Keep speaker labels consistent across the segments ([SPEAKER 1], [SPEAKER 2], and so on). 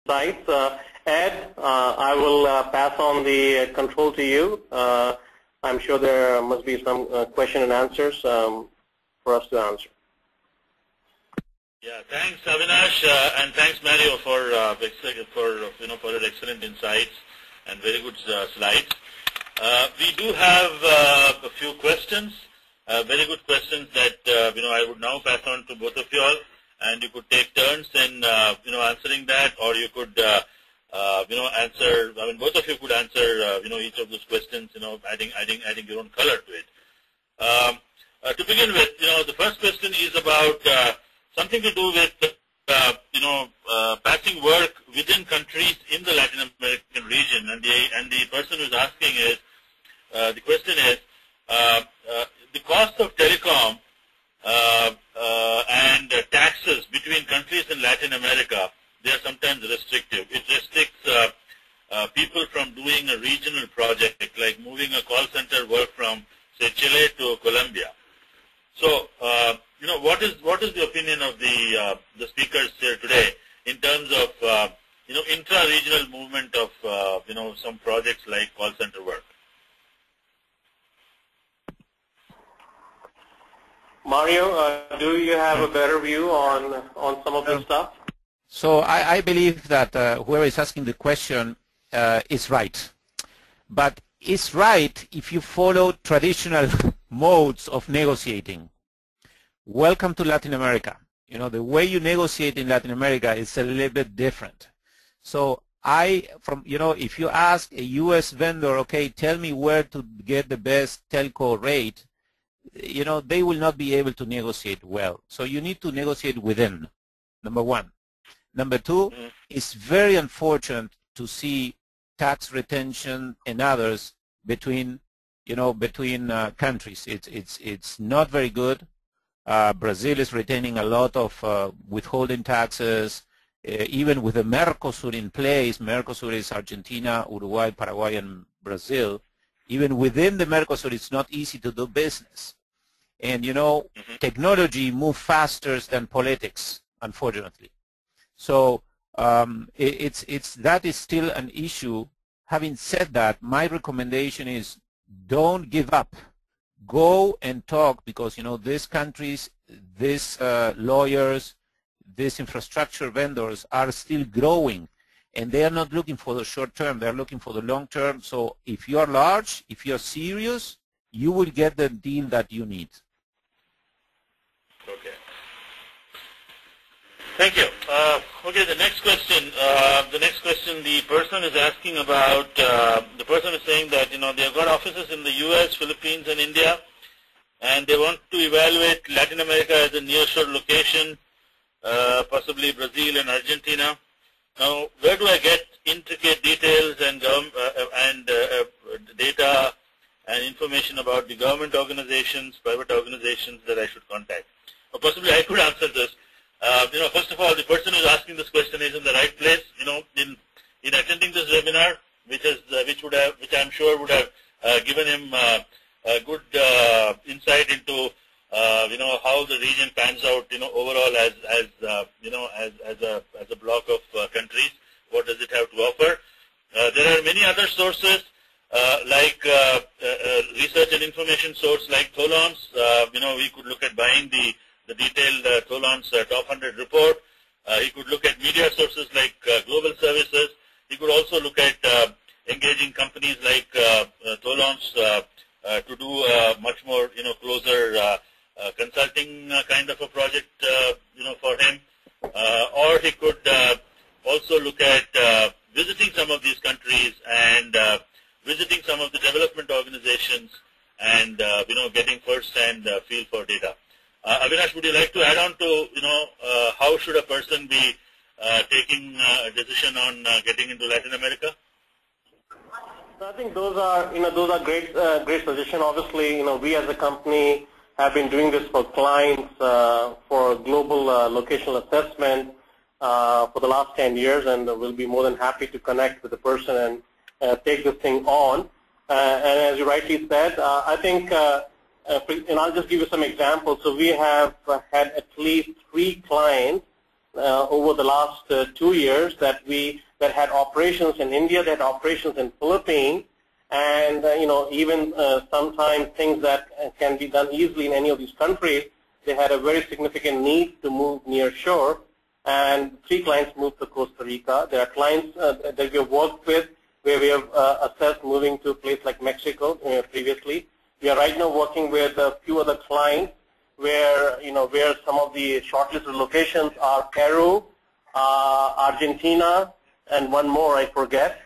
[SPEAKER 1] insights. Ed, I will pass on the control to you. I'm sure there must be some question and answers for us to answer.
[SPEAKER 2] Yeah, thanks Avinash, and thanks Mario for your excellent insights and very good slides. We do have a few questions, very good questions that I would now pass on to both of you all, and you could take turns in answering that, or you could answer. I mean, both of you could answer each of those questions, adding your own color to it. To begin with, the first question is about something to do with patching work within countries in the Latin American region, and the person who's asking is the question is the cost of telecom and taxes between countries in Latin America. They are sometimes restrictive. It restricts people from doing a regional project, like moving a call center work from, say, Chile to Colombia. So, what is the opinion of the speakers here today in terms of intra-regional movement of some projects like call center work?
[SPEAKER 1] Mario, do you have a better view on some of this stuff?
[SPEAKER 3] So I believe that whoever is asking the question is right. But it's right if you follow traditional modes of negotiating. Welcome to Latin America. The way you negotiate in Latin America is a little bit different. So if you ask a U.S. vendor, okay, tell me where to get the best telco rate, they will not be able to negotiate well. So you need to negotiate within, number one. Number two, it's very unfortunate to see tax retention and others between countries. It's not very good. Brazil is retaining a lot of withholding taxes. Even with the Mercosur in place, Mercosur is Argentina, Uruguay, Paraguay, and Brazil. Even within the Mercosur, it's not easy to do business. And, technology moves faster than politics, unfortunately. So that is still an issue. Having said that, my recommendation is don't give up. Go and talk, because, these countries, these lawyers, these infrastructure vendors are still growing, and they are not looking for the short term. They're looking for the long term. So if you're large, if you're serious, you will get the deal that you need.
[SPEAKER 2] Okay. Thank you. Okay, the next question. The person is asking about, the person is saying that, they've got offices in the U.S., Philippines, and India, and they want to evaluate Latin America as a nearshore location, possibly Brazil and Argentina. Now, where do I get intricate details and data and information about the government organizations, private organizations that I should contact? Or possibly I could answer this. First of all, the person who's asking this question is in the right place. In attending this webinar, which I'm sure would have given him a good insight into how the region pans out, overall as a block of countries. What does it have to offer? There are many other sources like research and information source like Tholons. We could look at buying the detailed Tholons Top 100 report. He could look at media sources like Global Services. He could also look at engaging companies like Tholons to do much more, closer consulting kind of a project, for him. Or he could also look at visiting some of these countries and visiting some of the development organizations and, getting first-hand feel for data. Avinash, would you like to add on to, how should a person be taking a decision on getting into Latin America?
[SPEAKER 1] So I think those are great suggestions. Obviously, we as a company have been doing this for clients for global locational assessment for the last 10 years, and we'll be more than happy to connect with the person and take this thing on. And as you rightly said, I think, and I'll just give you some examples. So we have had at least 3 clients over the last 2 years that had operations in India, that had operations in Philippines, and even sometimes things that can be done easily in any of these countries, they had a very significant need to move near shore, and 3 clients moved to Costa Rica. There are clients that we have worked with where we have assessed moving to a place like Mexico previously. We are right now working with a few other clients where some of the shortlisted locations are Peru, Argentina, and one more I forget,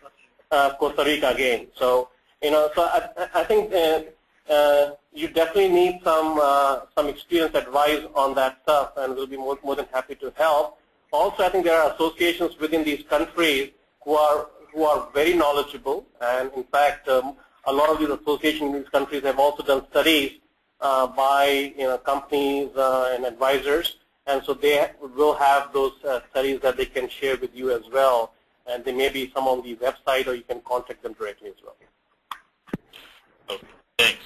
[SPEAKER 1] Costa Rica again. So I think you definitely need some experienced advice on that stuff, and we'll be more than happy to help. Also, I think there are associations within these countries who are very knowledgeable, and in fact, a lot of these associations in these countries have also done studies by companies and advisors, and so they will have those studies that they can share with you as well, and they may be some on the website, or you can contact them directly as well.
[SPEAKER 2] Okay, thanks.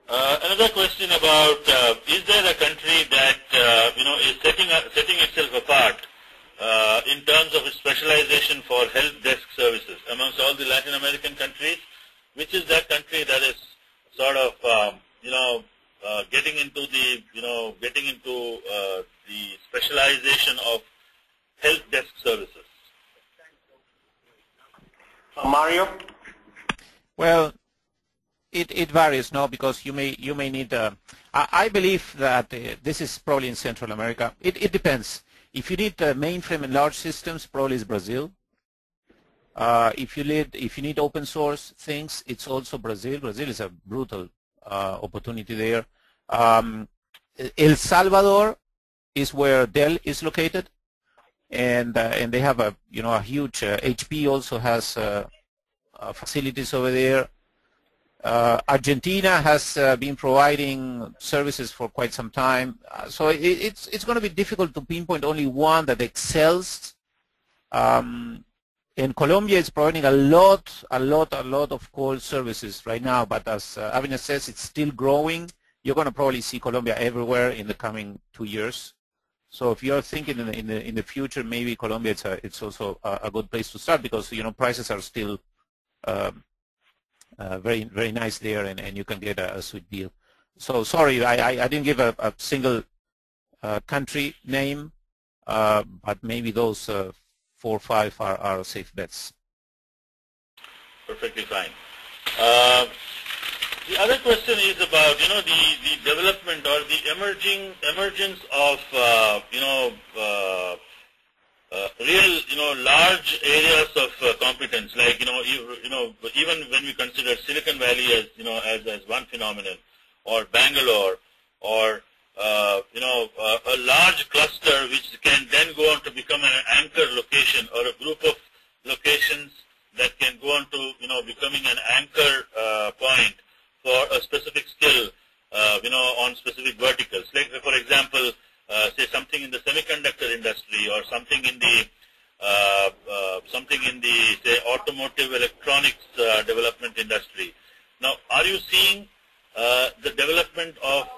[SPEAKER 2] Another question about is there a country that is setting itself apart in terms of its specialization for help desk services amongst all the Latin American countries? Which is that country that is sort of getting into the specialization of help desk services?
[SPEAKER 1] Mario?
[SPEAKER 3] Well, it varies, no, because you may need. I believe that this is probably in Central America. It depends. If you need mainframe and large systems, probably it's Brazil. If you need open source things, it's also Brazil. Brazil is a brutal opportunity there. El Salvador is where Dell is located, and they have a huge. HP also has facilities over there. Argentina has been providing services for quite some time, so it's going to be difficult to pinpoint only one that excels. And Colombia is providing a lot of call services right now, but as Avinash says, it's still growing. You're going to probably see Colombia everywhere in the coming 2 years. So if you're thinking in the future, maybe Colombia it's also a good place to start, because prices are still very nice there, and you can get a sweet deal. So sorry, I didn't give a single country name, but maybe those 4 or 5 are safe bets.
[SPEAKER 2] Perfectly fine. The other question is about the development or the emergence of real large areas of competence, like even when we consider Silicon Valley as one phenomenon, or Bangalore, or a large cluster which can then go on to become an anchor location, or a group of locations that can go on to becoming an anchor point for a specific skill on specific verticals. Like for example, say something in the semiconductor industry, or something in the say automotive electronics development industry. Now, are you seeing the development of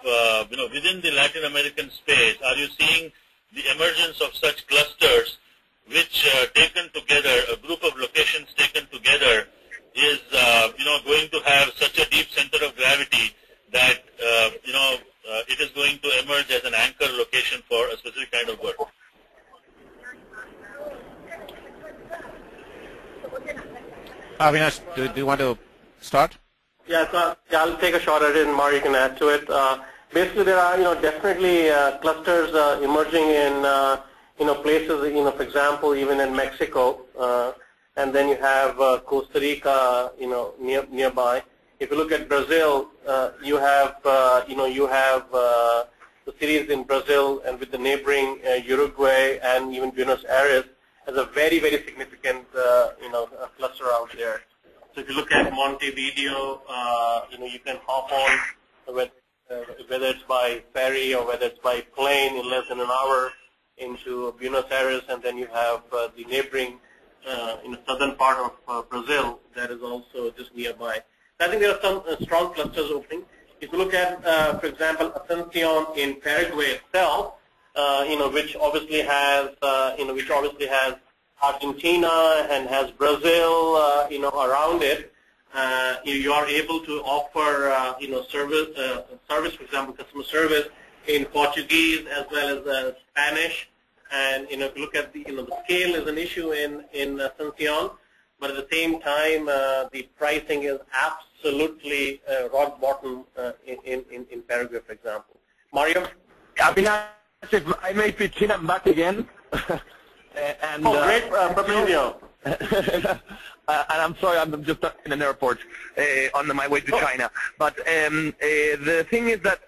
[SPEAKER 2] within the Latin American space? Are you seeing the emergence of such clusters, which taken together, a group of locations taken together, is going to have such a deep center of gravity that it is going to emerge as an anchor location for a specific kind of work?
[SPEAKER 3] Avinash, do you want to start?
[SPEAKER 1] Yeah, so I'll take a shot at it, and Mario can add to it. Basically, there are definitely clusters emerging in places, for example, even in Mexico, and then you have Costa Rica, nearby. If you look at Brazil, you have the cities in Brazil, and with the neighboring Uruguay and even Buenos Aires as a very significant cluster out there. So if you look at Montevideo, you can hop on whether it's by ferry or whether it's by plane in less than an hour into Buenos Aires, and then you have the neighboring southern part of Brazil that is also just nearby. I think there are some strong clusters opening. If you look at, for example, Asuncion in Paraguay itself, which obviously has Argentina and has Brazil, around it. You are able to offer, service, for example, customer service in Portuguese as well as Spanish. And if you look at the scale is an issue in Asuncion, but at the same time, the pricing is absolutely rock bottom in Paraguay, for example. Mario?
[SPEAKER 4] Avinash, if I may pitch in, I'm back again. And,
[SPEAKER 1] great, Fabrizio.
[SPEAKER 4] And I'm sorry, I'm just in an airport on my way to China. But the thing is that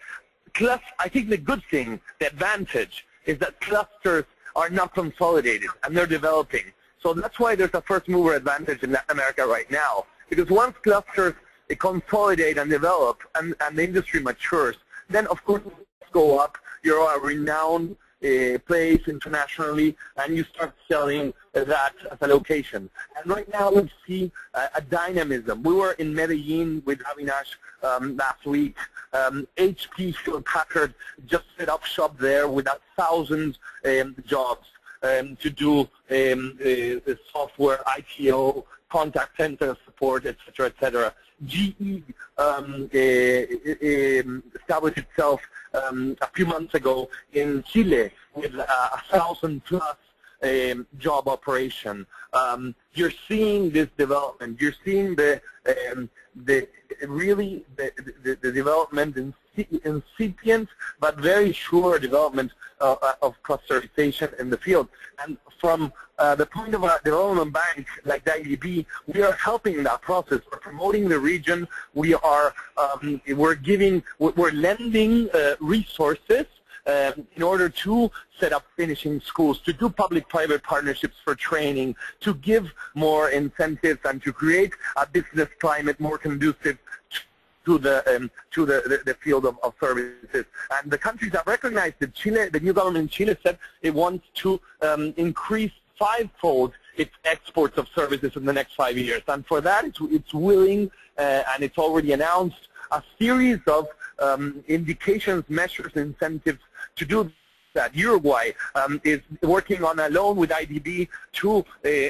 [SPEAKER 4] I think the good thing, the advantage, is that clusters are not consolidated and they're developing. So that's why there's a first mover advantage in Latin America right now. Because once clusters consolidate and develop and the industry matures, then of course go up. You're a renowned place internationally, and you start selling that as a location. And right now we see a dynamism. We were in Medellin with Avinash last week. HP Hewlett-Packard just set up shop there with 1,000 jobs to do software, ITO, contact center support, etc., etc. GE established itself a few months ago in Chile with 1,000+ job operation. You're seeing this development. You're seeing the development in incipient but very sure development of clusterization in the field. And from the point of a development bank like the IDB, we are helping that process. We're promoting the region. We are we're lending resources in order to set up finishing schools, to do public-private partnerships for training, to give more incentives, and to create a business climate more conducive to the field of services. And the countries have recognized that Chile, the new government in Chile said it wants to increase 5-fold its exports of services in the next 5 years. And for that, it's willing, and it's already announced, a series of indications, measures, incentives to do that. Uruguay is working on a loan with IDB to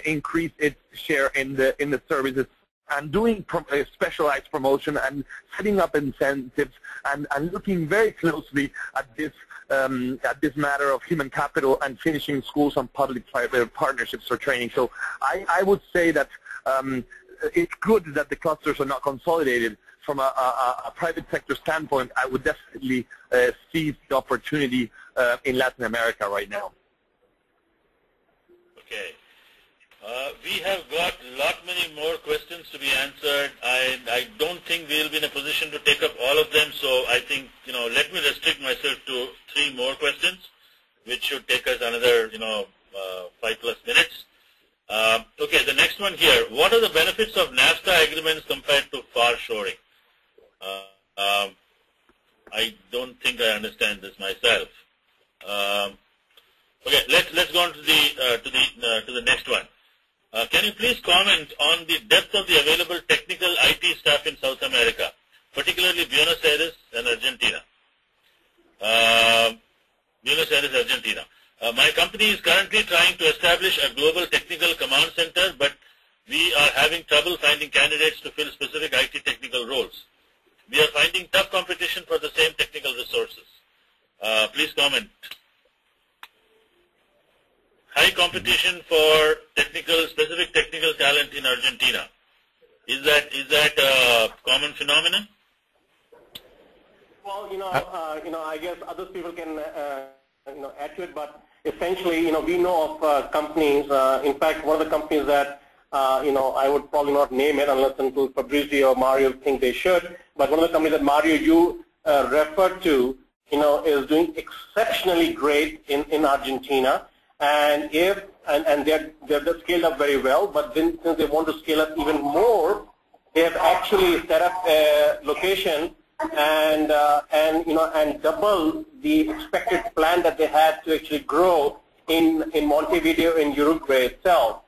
[SPEAKER 4] increase its share in the services, and doing specialized promotion and setting up incentives and looking very closely at this matter of human capital and finishing schools and public-private partnerships for training. So I would say that it's good that the clusters are not consolidated. From a private sector standpoint, I would definitely seize the opportunity in Latin America right now.
[SPEAKER 2] Okay. We have got a lot many more questions to be answered. I don't think we'll be in a position to take up all of them, so I think, let me restrict myself to 3 more questions, which should take us another, 5+ minutes. Okay, the next one here. What are the benefits of NAFTA agreements compared to far shoring? I don't think I understand this myself. Okay, let's go on to the next one. Can you please comment on the depth of the available technical IT staff in South America, particularly Buenos Aires and Argentina? Buenos Aires, Argentina. My company is currently trying to establish a global technical command center, but we are having trouble finding candidates to fill specific IT technical roles. We are finding tough competition for the same technical resources. Please comment. High competition for specific technical talent in Argentina. Is that a common phenomenon?
[SPEAKER 1] Well, I guess other people can, add to it, but essentially, we know of companies. In fact, one of the companies that, I would probably not name it unless until Fabrizio or Mario think they should. But one of the companies that Mario you referred to, is doing exceptionally great in Argentina. And they're scaled up very well, but then since they want to scale up even more, they have actually set up a location and double the expected plan that they had to actually grow in Montevideo in Uruguay itself.